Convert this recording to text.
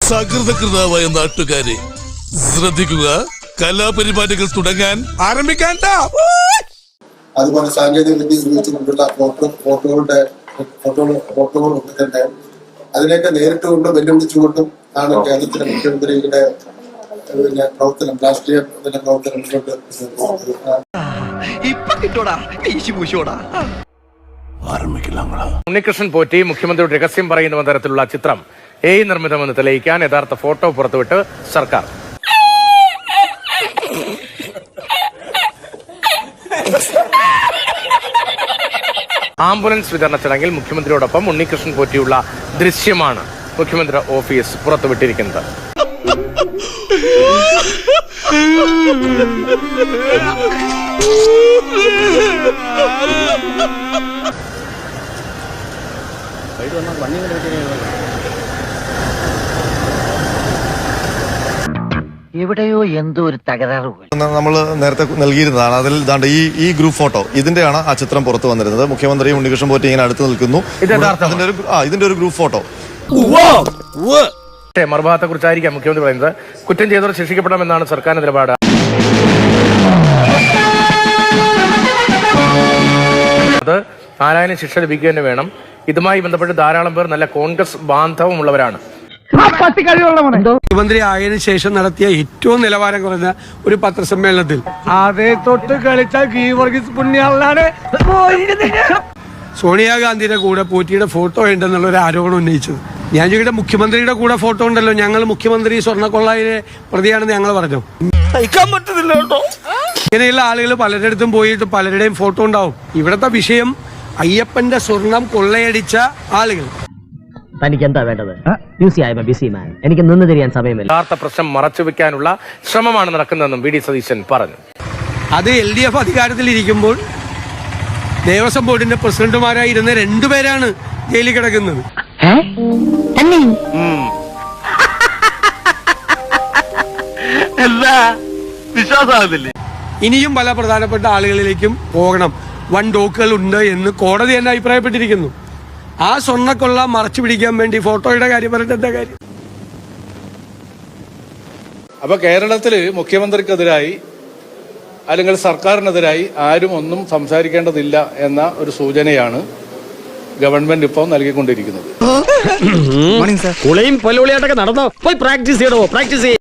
സകൃതകൃതാവായ നാട്ടുകാരെ ശ്രദ്ധിക്കുക, കലാപരിപാടികൾ തുടങ്ങാൻ ആരംഭിക്കാൻ. അതുപോലെ സാങ്കേതിക വിദ്യ ഉപയോഗിച്ചുകൊണ്ടുള്ള ഫോട്ടോകൾ തന്നെ അതിനെയൊക്കെ നേരിട്ട് കൊണ്ടും വെല്ലുവിളിച്ചുകൊണ്ടും ആണ് കേരളത്തിലെ മുഖ്യമന്ത്രിയുടെ പ്രവർത്തനം, രാഷ്ട്രീയ പ്രവർത്തനം മുന്നോട്ട്. ഉണ്ണികൃഷ്ണൻ പോറ്റി മുഖ്യമന്ത്രിയുടെ രഹസ്യം പറയുന്ന തരത്തിലുള്ള ചിത്രം നിർമ്മിതമെന്ന് തെളിയിക്കാൻ യഥാർത്ഥ ഫോട്ടോ പുറത്തുവിട്ട് സർക്കാർ. ആംബുലൻസ് വിതരണ ചടങ്ങിൽ മുഖ്യമന്ത്രിയോടൊപ്പം ഉണ്ണികൃഷ്ണൻ പോറ്റിയുള്ള ദൃശ്യമാണ് മുഖ്യമന്ത്രി ഓഫീസ് പുറത്തുവിട്ടിരിക്കുന്നത്. എവിടെയോ എന്തോ ഒരു തകരാറ് നമ്മൾ നേരത്തെ നൽകിയിരുന്നതാണ്. അതിൽ ഈ ഗ്രൂപ്പ് ഫോട്ടോ ഇതിന്റെയാണ് ആ ചിത്രം പുറത്തു വന്നിരുന്നത്. മുഖ്യമന്ത്രി ഉണ്ണികൃഷ്ണൻ പോറ്റി ഇങ്ങനെ അടുത്ത് നിൽക്കുന്നു. ഇതിന്റെ ഒരു ഗ്രൂപ്പ് ഫോട്ടോ. മറുഭാഗത്തെ കുറിച്ചായിരിക്കാം മുഖ്യമന്ത്രി പറയുന്നത്. കുറ്റം ചെയ്തവർ ശിക്ഷിക്കപ്പെടണമെന്നാണ് സർക്കാർ നിലപാട്. അത് ആരായന് ശിക്ഷ ലഭിക്കുക തന്നെ വേണം. ഇതുമായി ബന്ധപ്പെട്ട് ധാരാളം പേർ നല്ല കോൺഗ്രസ് ബാന്ധവമുള്ളവരാണ്. മുഖ്യമന്ത്രി ആയതിനു ശേഷം നടത്തിയ ഏറ്റവും നിലവാരം കുറഞ്ഞ ഒരു പത്രസമ്മേളനത്തിൽ അതേ തൊട്ട് കളിച്ച ഗീവർഗീസ് പുണ്യാളാണ് സോണിയാഗാന്ധിയുടെ കൂടെ പോറ്റിയുടെ ഫോട്ടോ ഉണ്ടെന്നുള്ള ഒരു ആരോപണം ഉന്നയിച്ചത്. ഞാൻ ചോദിക്കട്ടെ, മുഖ്യമന്ത്രിയുടെ കൂടെ ഫോട്ടോ ഉണ്ടല്ലോ, ഞങ്ങൾ മുഖ്യമന്ത്രി സ്വർണ്ണക്കൊള്ളയിലെ പ്രതിയാണെന്ന് ഞങ്ങൾ പറഞ്ഞു. ഇങ്ങനെയുള്ള ആളുകൾ പലരിടത്തും പോയിട്ട് പലരുടെയും ഫോട്ടോ ഉണ്ടാവും. ഇവിടത്തെ വിഷയം അയ്യപ്പന്റെ സ്വർണം കൊള്ളയടിച്ച ആളുകൾ. തനിക്ക് എന്താ വേണ്ടത്? എനിക്ക് നിന്ന് തിരിയാൻ സമയമില്ല. യഥാർത്ഥ പ്രശ്നം മറച്ചുവെക്കാനുള്ള ശ്രമമാണ് നടക്കുന്നതെന്നും വി ഡി സതീശൻ പറഞ്ഞു. അത് LDF അധികാരത്തിലിരിക്കുമ്പോൾ ദേവസ്വം ബോർഡിന്റെ പ്രസിഡന്റുമാരായിരുന്ന രണ്ടുപേരാണ് ജയിലിൽ കിടക്കുന്നത്. ഇനിയും പല പ്രധാനപ്പെട്ട ആളുകളിലേക്കും പോകണം. വൻ ഡോക്കുകൾ ഉണ്ട് എന്ന് കോടതി തന്നെ അഭിപ്രായപ്പെട്ടിരിക്കുന്നു. ആ സ്വർണ്ണക്കൊള്ള മറച്ചു പിടിക്കാൻ വേണ്ടി ഫോട്ടോയുടെ കാര്യം പറഞ്ഞിട്ട് എന്താ കാര്യം? അപ്പൊ കേരളത്തില് മുഖ്യമന്ത്രിക്കെതിരായി അല്ലെങ്കിൽ സർക്കാരിനെതിരായി ആരും ഒന്നും സംസാരിക്കേണ്ടതില്ല എന്ന ഒരു സൂചനയാണ് ഗവൺമെന്റ് ഇപ്പോൾ നൽകിക്കൊണ്ടിരിക്കുന്നത്. നടന്നോ? പോയി പ്രാക്ടീസ് ചെയ്യണോ? പ്രാക്ടീസ് ചെയ്യ